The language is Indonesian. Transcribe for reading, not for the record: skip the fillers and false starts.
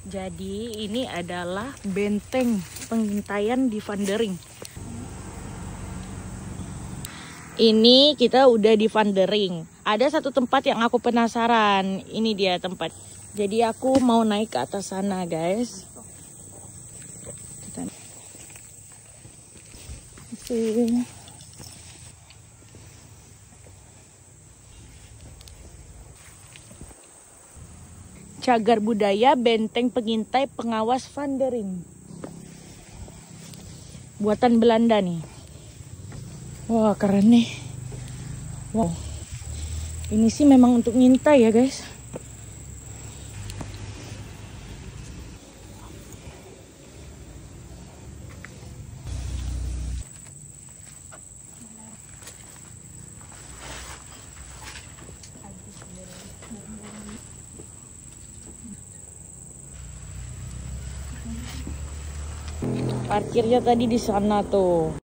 Jadi ini adalah benteng pengintaian di Van der Ring. Ini kita udah di Van der Ring. Ada satu tempat yang aku penasaran. Ini dia tempat. Jadi aku mau naik ke atas sana, guys. Cagar budaya benteng pengintai pengawas Van der Ring. Buatan Belanda nih. Wah, keren nih. Wow. Ini sih memang untuk ngintai ya, guys. Parkirnya tadi di sana tuh.